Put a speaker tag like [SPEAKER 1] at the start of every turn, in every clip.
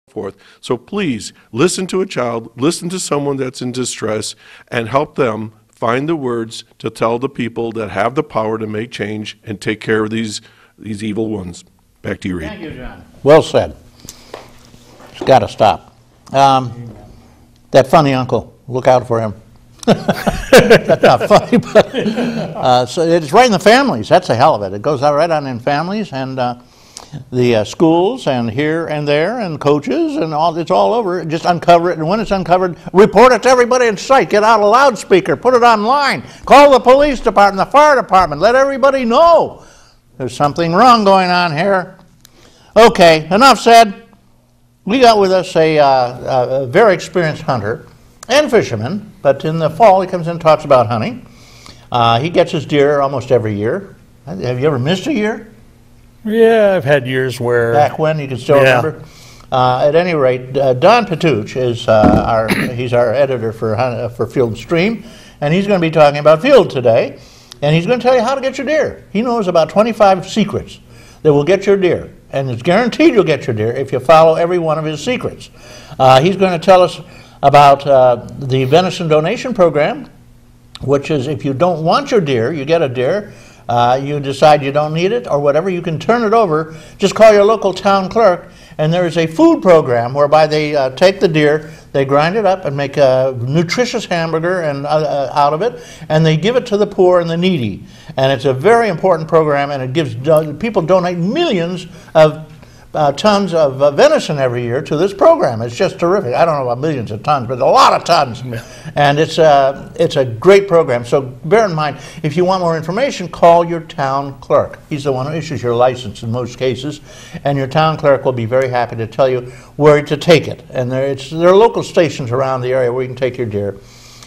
[SPEAKER 1] forth. So please, listen to a child, listen to someone that's in distress, and help them find the words to tell the people that have the power to make change and take care of these evil ones. Back to you, Reed.
[SPEAKER 2] Thank you, John. Well said. It's got to stop. That funny uncle, look out for him. That's not funny, but so it's right in the families. That's the hell of it. It goes out right on in families and the schools and here and there and coaches and all. It's all over. Just uncover it, and when it's uncovered, report it to everybody in sight. Get out a loudspeaker. Put it online. Call the police department, the fire department. Let everybody know there's something wrong going on here. Okay, enough said. We got with us a very experienced hunter and fisherman, but in the fall he comes in and talks about hunting. He gets his deer almost every year. Have you ever missed a year?
[SPEAKER 3] Yeah, I've had years where...
[SPEAKER 2] Back when, you can still remember? At any rate, Don Pituch is he's our editor for Field and Stream, and he's going to be talking about field today, and he's going to tell you how to get your deer. He knows about 25 secrets that will get your deer, and it's guaranteed you'll get your deer if you follow every one of his secrets. He's going to tell us about the venison donation program, which is if you don't want your deer, you get a deer, you decide you don't need it or whatever, you can turn it over. Just call your local town clerk, and there is a food program whereby they take the deer, they grind it up and make a nutritious hamburger and out of it, and they give it to the poor and the needy. And it's a very important program, and it gives people donate millions of tons of venison every year to this program. It's just terrific. I don't know about millions of tons, but a lot of tons. And it's a great program. So bear in mind, if you want more information, call your town clerk. He's the one who issues your license in most cases, and your town clerk will be very happy to tell you where to take it. And there are local stations around the area where you can take your deer.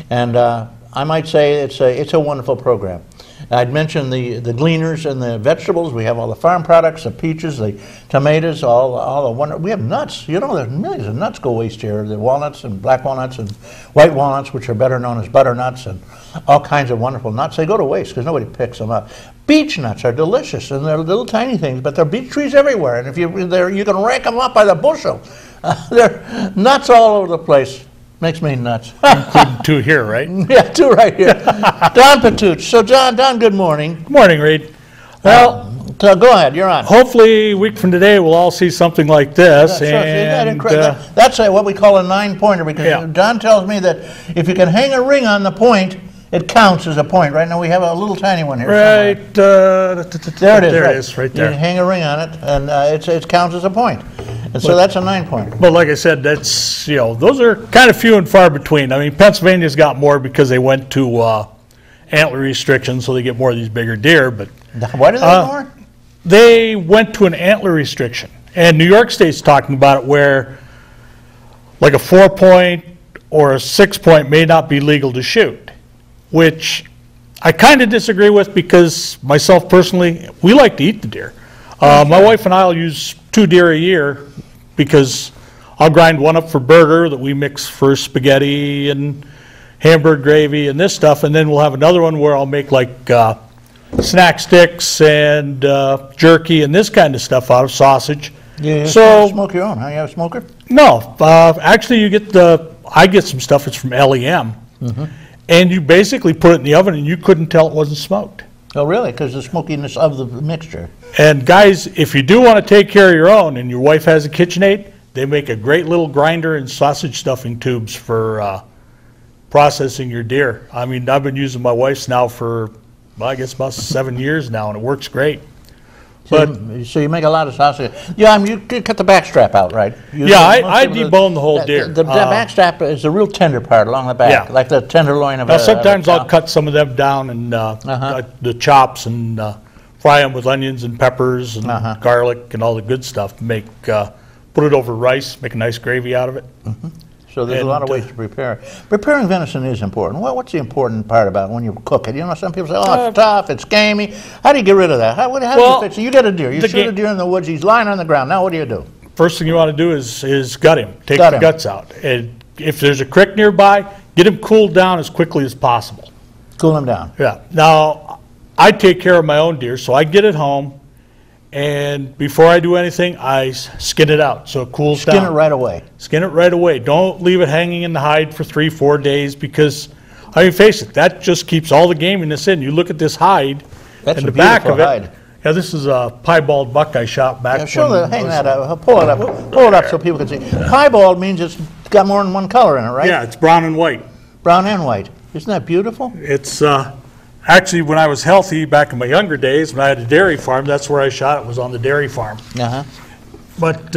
[SPEAKER 2] And I might say it's a wonderful program. I'd mentioned the gleaners and the vegetables. We have all the farm products, the peaches, the tomatoes, all the wonder. We have nuts. You know, there's millions of nuts go waste here. The walnuts and black walnuts and white walnuts, which are better known as butternuts, and all kinds of wonderful nuts. They go to waste because nobody picks them up. Beech nuts are delicious, and they're little tiny things, but there are beech trees everywhere, and if you can rank them up by the bushel. There are nuts all over the place. Makes me nuts.
[SPEAKER 3] Including two here, right?
[SPEAKER 2] Yeah, two right here. Don Pituch. So, Don, good morning.
[SPEAKER 3] Good morning, Reed. Well,
[SPEAKER 2] go ahead. You're on.
[SPEAKER 3] Hopefully, a week from today, we'll all see something like this.
[SPEAKER 2] That's what we call a 9-pointer, because Don tells me that if you can hang a ring on the point, it counts as a point. Right now, we have a little tiny one here.
[SPEAKER 3] Right.
[SPEAKER 2] There it is.
[SPEAKER 3] There it is, right there.
[SPEAKER 2] You hang a ring on it, and it counts as a point. And so that's a 9-pointer.
[SPEAKER 3] But like I said, that's, those are kind of few and far between. I mean, Pennsylvania's got more because they went to antler restrictions, so they get more of these bigger deer. But
[SPEAKER 2] why do they get more?
[SPEAKER 3] They went to an antler restriction. And New York State's talking about it where like a 4-point or a 6-point may not be legal to shoot, which I kind of disagree with because myself personally, we like to eat the deer. My wife and I will use 2 deer a year because I'll grind one up for burger that we mix for spaghetti and hamburger gravy and this stuff, and then we'll have another one where I'll make like snack sticks and jerky and this kind of stuff out of sausage.
[SPEAKER 2] Yeah, so smoke your own, huh? You have a smoker?
[SPEAKER 3] No, actually I get some stuff, it's from LEM, and you basically put it in the oven and you couldn't tell it wasn't smoked.
[SPEAKER 2] Oh, really? Because the smokiness of the mixture.
[SPEAKER 3] And guys, if you do want to take care of your own and your wife has a KitchenAid, they make a great little grinder and sausage stuffing tubes for processing your deer. I mean, I've been using my wife's now for, well, I guess about 7 years now, and it works great.
[SPEAKER 2] So you make a lot of sausage. Yeah, you cut the back strap out, right?
[SPEAKER 3] I debone the whole deer.
[SPEAKER 2] The back strap is the real tender part along the back, like the tenderloin of a
[SPEAKER 3] sometimes I'll cut some of them down and the chops and fry them with onions and peppers and garlic and all the good stuff. Put it over rice, make a nice gravy out of it.
[SPEAKER 2] So there's a lot of ways to prepare it. Preparing venison is important. Well, what's the important part about it when you cook it? You know, some people say, oh, it's tough, it's gamey. How do you get rid of that? How do you fix it? You get a deer. You shoot a deer in the woods. He's lying on the ground. Now what do you do?
[SPEAKER 3] First thing you want to do is gut him. Take the guts out. And if there's a creek nearby, get him cooled down as quickly as possible.
[SPEAKER 2] Cool him down.
[SPEAKER 3] Yeah. Now, I take care of my own deer, so I get it home, and before I do anything, I skin it out so it cools down.
[SPEAKER 2] Skin it right away.
[SPEAKER 3] Skin it right away. Don't leave it hanging in the hide for 3-4 days because, I mean, face it, that just keeps all the gaminess in. You look at this hide
[SPEAKER 2] That's
[SPEAKER 3] and
[SPEAKER 2] a
[SPEAKER 3] the back of
[SPEAKER 2] beautiful
[SPEAKER 3] it.
[SPEAKER 2] hide.
[SPEAKER 3] Yeah, this is a piebald buck I shot back.
[SPEAKER 2] Yeah, show
[SPEAKER 3] when
[SPEAKER 2] hang
[SPEAKER 3] I was-
[SPEAKER 2] that up. Pull it up. Pull it up so people can see. Piebald means it's got more than one color in it, right?
[SPEAKER 3] Yeah, it's brown and white.
[SPEAKER 2] Brown and white. Isn't that beautiful?
[SPEAKER 3] It's actually, when I was healthy back in my younger days, when I had a dairy farm, that's where I shot it, was on the dairy farm.
[SPEAKER 2] Uh-huh.
[SPEAKER 3] But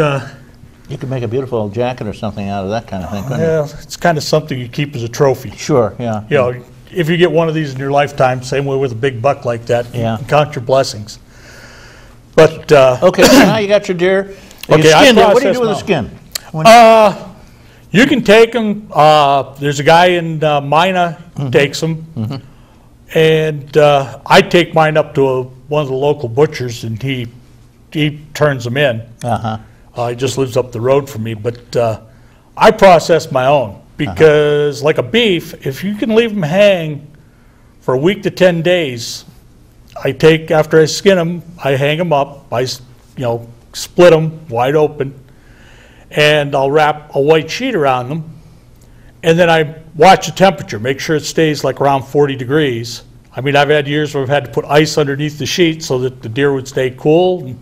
[SPEAKER 2] You could make a beautiful jacket or something out of that kind of thing, couldn't you?
[SPEAKER 3] yeah, it's kind of something you keep as a trophy.
[SPEAKER 2] Sure, yeah.
[SPEAKER 3] You know, if you get one of these in your lifetime, same way with a big buck like that,
[SPEAKER 2] Yeah.
[SPEAKER 3] count your blessings. But
[SPEAKER 2] Okay, so now you got your deer. You
[SPEAKER 3] Okay, I
[SPEAKER 2] skinned it. What do you
[SPEAKER 3] process
[SPEAKER 2] do with the
[SPEAKER 3] my-
[SPEAKER 2] skin? When-
[SPEAKER 3] you can take them. There's a guy in Mina who takes them, and I take mine up to one of the local butchers, and he turns them in.
[SPEAKER 2] Uh-huh.
[SPEAKER 3] He just lives up the road from me, but I process my own because, like a beef, if you can leave them hang for a week to 10 days, after I skin them, I hang them up, split them wide open, and I'll wrap a white sheet around them, and then I watch the temperature, make sure it stays like around 40 degrees. I mean, I've had years where I've had to put ice underneath the sheet so that the deer would stay cool. And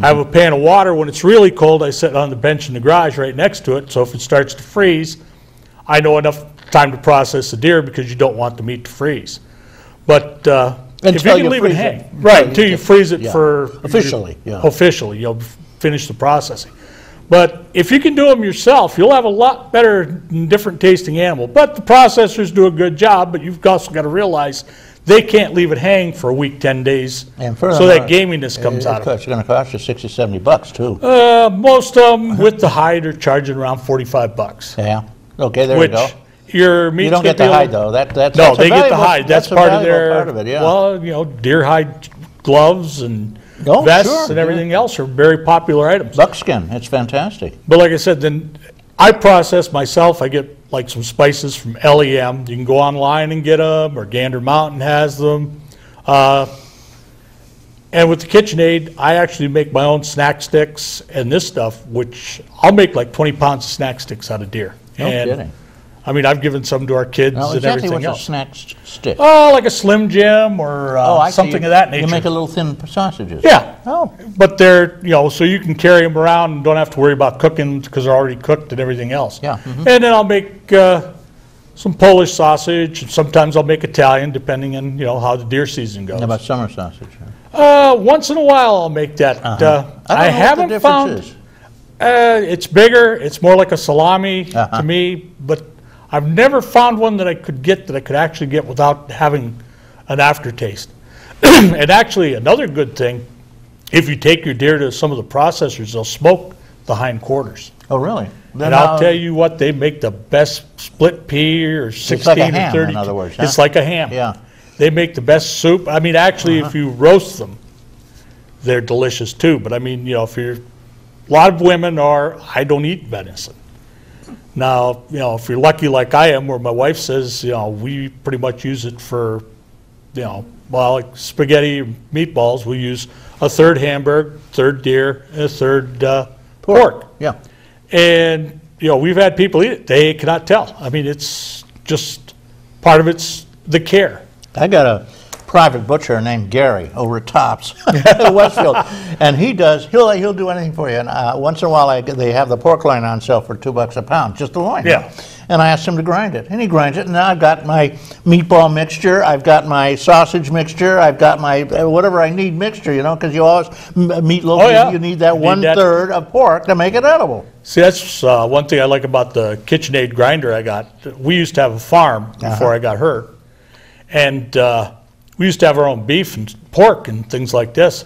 [SPEAKER 3] I have a pan of water. When it's really cold, I sit on the bench in the garage right next to it, so if it starts to freeze, I know enough time to process the deer because you don't want the meat to freeze. But if you
[SPEAKER 2] Until
[SPEAKER 3] can
[SPEAKER 2] you
[SPEAKER 3] leave it
[SPEAKER 2] freeze
[SPEAKER 3] hang,
[SPEAKER 2] it.
[SPEAKER 3] right, until you freeze it
[SPEAKER 2] Yeah.
[SPEAKER 3] for
[SPEAKER 2] Officially, yeah.
[SPEAKER 3] officially, you'll finish the processing. But if you can do them yourself, you'll have a lot better and different tasting animal. But the processors do a good job, but you've also got to realize they can't leave it hang for a week, 10 days,
[SPEAKER 2] And
[SPEAKER 3] so
[SPEAKER 2] furthermore,
[SPEAKER 3] that gaminess comes out of it.
[SPEAKER 2] It's going to cost you $60, $70 too.
[SPEAKER 3] Most of them with the hide are charging around $45.
[SPEAKER 2] Yeah. Okay, there
[SPEAKER 3] Which
[SPEAKER 2] you go.
[SPEAKER 3] your meat's
[SPEAKER 2] You don't
[SPEAKER 3] gonna
[SPEAKER 2] get the
[SPEAKER 3] be a
[SPEAKER 2] hide
[SPEAKER 3] little-
[SPEAKER 2] though. That's
[SPEAKER 3] No,
[SPEAKER 2] a
[SPEAKER 3] they get the
[SPEAKER 2] valuable-
[SPEAKER 3] hide. That's
[SPEAKER 2] a
[SPEAKER 3] part of
[SPEAKER 2] valuable
[SPEAKER 3] their,
[SPEAKER 2] part of it, yeah.
[SPEAKER 3] well, deer hide gloves and
[SPEAKER 2] Oh,
[SPEAKER 3] vests
[SPEAKER 2] sure,
[SPEAKER 3] and
[SPEAKER 2] yeah.
[SPEAKER 3] everything else are very popular items.
[SPEAKER 2] Buckskin, it's fantastic.
[SPEAKER 3] But like I said, then I process myself. I get like some spices from LEM. You can go online and get them, or Gander Mountain has them. And with the KitchenAid, I actually make my own snack sticks and this stuff, which I'll make like 20 pounds of snack sticks out of deer.
[SPEAKER 2] No
[SPEAKER 3] And,
[SPEAKER 2] kidding.
[SPEAKER 3] I mean, I've given some to our kids
[SPEAKER 2] Now,
[SPEAKER 3] and
[SPEAKER 2] exactly
[SPEAKER 3] everything
[SPEAKER 2] what's a
[SPEAKER 3] else.
[SPEAKER 2] snack stick?
[SPEAKER 3] Oh, like a Slim Jim or
[SPEAKER 2] I see.
[SPEAKER 3] something of that nature.
[SPEAKER 2] You make a little thin sausages.
[SPEAKER 3] Yeah.
[SPEAKER 2] Oh,
[SPEAKER 3] But they're, so you can carry them around and don't have to worry about cooking because they're already cooked and everything else.
[SPEAKER 2] Yeah,
[SPEAKER 3] And then I'll make some Polish sausage, and sometimes I'll make Italian, depending on, how the deer season goes.
[SPEAKER 2] how about summer sausage?
[SPEAKER 3] Once in a while I'll make that.
[SPEAKER 2] I don't know what the
[SPEAKER 3] haven't
[SPEAKER 2] difference
[SPEAKER 3] found,
[SPEAKER 2] is.
[SPEAKER 3] it's bigger, it's more like a salami
[SPEAKER 2] Uh-huh.
[SPEAKER 3] to me, but I've never found one that I could actually get without having an aftertaste. And actually, another good thing, if you take your deer to some of the processors, they'll smoke the hindquarters.
[SPEAKER 2] Oh, really?
[SPEAKER 3] And I'll tell you what, they make the best split pea or 16
[SPEAKER 2] like a
[SPEAKER 3] or
[SPEAKER 2] ham,
[SPEAKER 3] 30.
[SPEAKER 2] in other words, huh?
[SPEAKER 3] It's like a ham.
[SPEAKER 2] Yeah.
[SPEAKER 3] They make the best soup. I mean, actually, if you roast them, they're delicious too. But I mean, if you're, a lot of women are, I don't eat venison. Now, if you're lucky like I am, where my wife says, we pretty much use it for, like spaghetti or meatballs, we use a third hamburger, third deer, and a third pork.
[SPEAKER 2] Yeah.
[SPEAKER 3] And, we've had people eat it. They cannot tell. I mean, it's just, part of it's the care.
[SPEAKER 2] I got a private butcher named Gary over at Tops, Westfield, and he'll do anything for you. And once in a while, they have the pork loin on sale for $2 a pound, just the loin.
[SPEAKER 3] Yeah.
[SPEAKER 2] And I asked him to grind it, and he grinds it. And now I've got my meatball mixture, I've got my sausage mixture, I've got my whatever I need mixture, because you always meatloaf.
[SPEAKER 3] Oh, yeah.
[SPEAKER 2] You need that
[SPEAKER 3] You need that.
[SPEAKER 2] 1/3 of pork to make it edible.
[SPEAKER 3] See, that's one thing I like about the KitchenAid grinder I got. We used to have a farm before I got hurt. And we used to have our own beef and pork and things like this.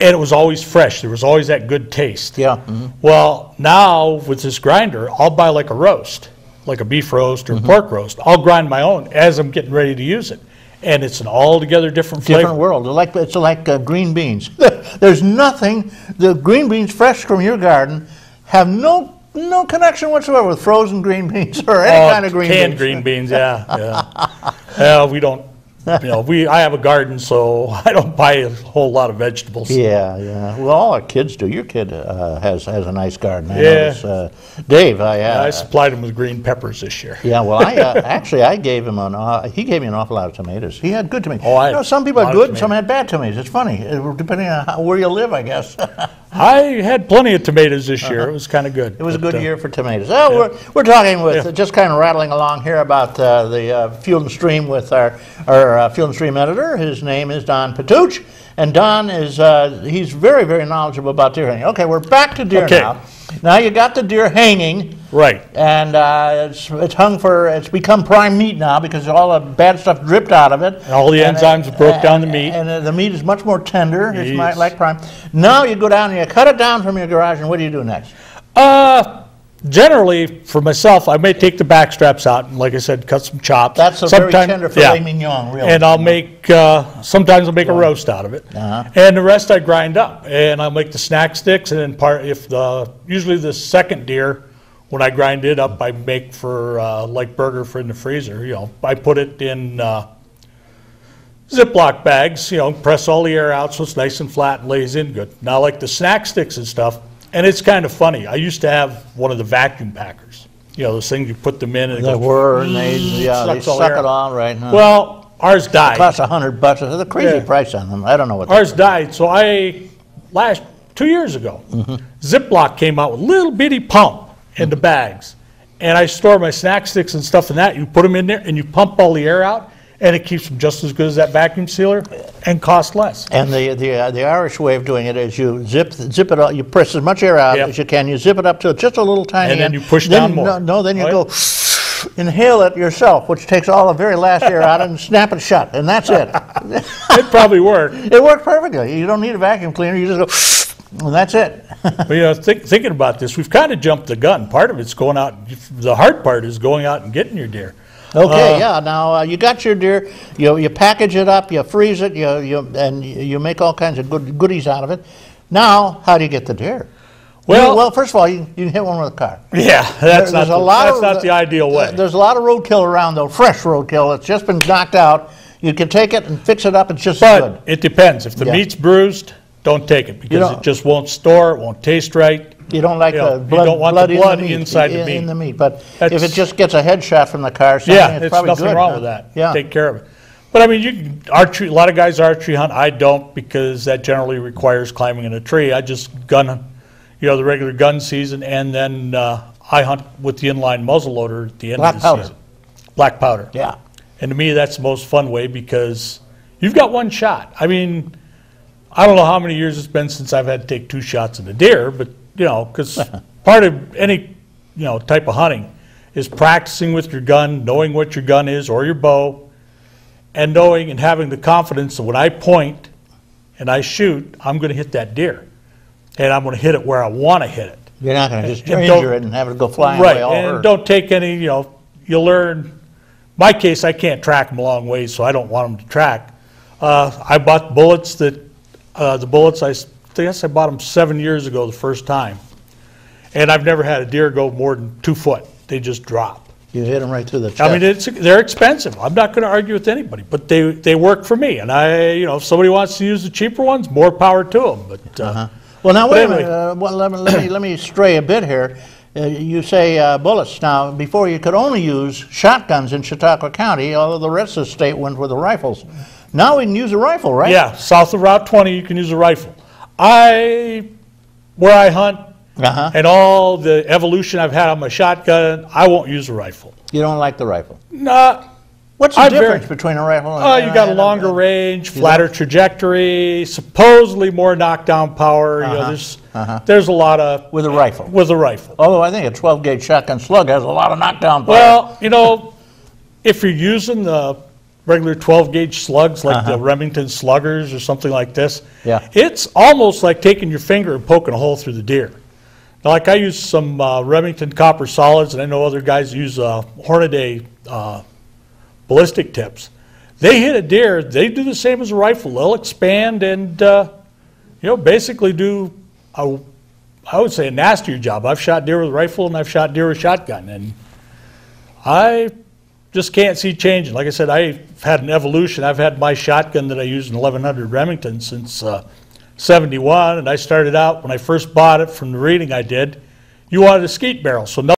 [SPEAKER 3] And it was always fresh. There was always that good taste.
[SPEAKER 2] Yeah.
[SPEAKER 3] Well, now with this grinder, I'll buy like a roast, like a beef roast or a pork roast. I'll grind my own as I'm getting ready to use it. And it's an altogether different flavor.
[SPEAKER 2] Different world. It's like green beans. There's nothing. The green beans fresh from your garden have no connection whatsoever with frozen green beans or any kind of green
[SPEAKER 3] canned
[SPEAKER 2] beans.
[SPEAKER 3] green beans, yeah. Yeah, we don't I have a garden, so I don't buy a whole lot of vegetables.
[SPEAKER 2] Yeah, yeah. Well, all our kids do. Your kid has a nice garden. I
[SPEAKER 3] Yeah.
[SPEAKER 2] notice, Dave,
[SPEAKER 3] I supplied him with green peppers this year.
[SPEAKER 2] yeah, well, I gave him he gave me an awful lot of tomatoes. He had good tomatoes.
[SPEAKER 3] Oh,
[SPEAKER 2] some people
[SPEAKER 3] a
[SPEAKER 2] had
[SPEAKER 3] lot of
[SPEAKER 2] good and some had bad tomatoes. It's funny, depending on where you live, I guess.
[SPEAKER 3] I had plenty of tomatoes this year. It was kind of good.
[SPEAKER 2] It was a good year for tomatoes. Oh, we're talking with, just kind of rattling along here about the Field and Stream with our Field and Stream editor. His name is Don Pituch, and Don is he's very, very knowledgeable about deer hunting. Okay, we're back to deer now. Now you got the deer hanging,
[SPEAKER 3] right?
[SPEAKER 2] And it's hung for. It's become prime meat now because all the bad stuff dripped out of it.
[SPEAKER 3] And all the enzymes broke down the meat,
[SPEAKER 2] and the meat is much more tender. It's like prime. Now you go down and you cut it down from your garage, and what do you do next?
[SPEAKER 3] Generally, for myself, I may take the back straps out and, like I said, cut some chops.
[SPEAKER 2] That's a very tender filet mignon, really.
[SPEAKER 3] And I'll make, sometimes I'll make a roast out of it. And the rest I grind up. And I'll make the snack sticks, and then usually the second deer, when I grind it up, I make for, like burger for in the freezer. I put it in Ziploc bags, press all the air out so it's nice and flat and lays in good. Now, like the snack sticks and stuff, and it's kind of funny. I used to have one of the vacuum packers. Those things you put them in and
[SPEAKER 2] they suck it all right. Huh?
[SPEAKER 3] Well, ours died.
[SPEAKER 2] It costs $100. It's a crazy price on them. I don't know what.
[SPEAKER 3] Ours died. So 2 years ago, Ziploc came out with a little bitty pump in the bags, and I store my snack sticks and stuff in that. You put them in there and you pump all the air out, and it keeps them just as good as that vacuum sealer and costs less.
[SPEAKER 2] And the Irish way of doing it is you zip it up, you press as much air out as you can, you zip it up to just a little tiny
[SPEAKER 3] and then you push down more.
[SPEAKER 2] Then you go inhale it yourself, which takes all the very last air out and snap it shut, and that's it.
[SPEAKER 3] It probably worked.
[SPEAKER 2] It worked perfectly. You don't need a vacuum cleaner, you just go and that's it.
[SPEAKER 3] But thinking about this, we've kind of jumped the gun. Part of it's going out, the hard part is going out and getting your deer.
[SPEAKER 2] Okay, now you got your deer, you package it up, you freeze it, and you make all kinds of goodies out of it. Now, how do you get the deer? Well, first of all, you can hit one with a car.
[SPEAKER 3] Yeah, that's not the ideal way.
[SPEAKER 2] There's a lot of roadkill around, though, fresh roadkill. It's just been knocked out. You can take it and fix it up. It's just as good.
[SPEAKER 3] But it depends. If the meat's bruised, don't take it because it just won't store. It won't taste right.
[SPEAKER 2] You don't like the blood,
[SPEAKER 3] you don't want the blood inside the meat.
[SPEAKER 2] In the meat. But if it just gets a headshot from the car, it's probably
[SPEAKER 3] nothing
[SPEAKER 2] good,
[SPEAKER 3] wrong with that.
[SPEAKER 2] Yeah.
[SPEAKER 3] Take care of it. But I mean, you can archery. A lot of guys archery hunt. I don't because that generally requires climbing in a tree. I just gun, the regular gun season, and then I hunt with the inline muzzleloader at the end of the season. Black powder.
[SPEAKER 2] Yeah.
[SPEAKER 3] And to me, that's the most fun way because you've got one shot. I mean, I don't know how many years it's been since I've had to take 2 shots at a deer, but because part of any, type of hunting is practicing with your gun, knowing what your gun is or your bow, and knowing and having the confidence that when I point and I shoot, I'm going to hit that deer, and I'm going to hit it where I want to hit it.
[SPEAKER 2] You're not going to just injure it and have it go flying away all hurt.
[SPEAKER 3] And don't take any, you learn. My case, I can't track them a long ways, so I don't want them to track. I bought bullets the bullets, I guess I bought them 7 years ago the first time. And I've never had a deer go more than 2 foot. They just drop.
[SPEAKER 2] You hit them right through the chest.
[SPEAKER 3] I mean, they're expensive. I'm not going to argue with anybody, but they work for me. And if somebody wants to use the cheaper ones, more power to them. But
[SPEAKER 2] well, now wait a minute. Let me stray a bit here. You say bullets. Now, before you could only use shotguns in Chautauqua County, although the rest of the state went with the rifles. Now we can use a rifle, right?
[SPEAKER 3] Yeah, south of Route 20, you can use a rifle. Where I hunt, and all the evolution I've had on my shotgun, I won't use a rifle.
[SPEAKER 2] You don't like the rifle?
[SPEAKER 3] Nah.
[SPEAKER 2] What's the difference between a rifle and
[SPEAKER 3] you got a longer range, flatter trajectory, supposedly more knockdown power. There's a lot of...
[SPEAKER 2] With a rifle?
[SPEAKER 3] With a rifle.
[SPEAKER 2] Although I think a 12-gauge shotgun slug has a lot of knockdown power.
[SPEAKER 3] Well, if you're using the regular 12-gauge slugs like the Remington sluggers or something like this, it's almost like taking your finger and poking a hole through the deer. Now, like I use some Remington copper solids, and I know other guys use Hornady ballistic tips. They hit a deer, they do the same as a rifle. They'll expand and basically do I would say a nastier job. I've shot deer with a rifle and I've shot deer with a shotgun, and I just can't see changing. Like I said, I've had an evolution. I've had my shotgun that I use in 1100 Remington since 71, and I started out, when I first bought it from the reading I did, you wanted a skeet barrel, so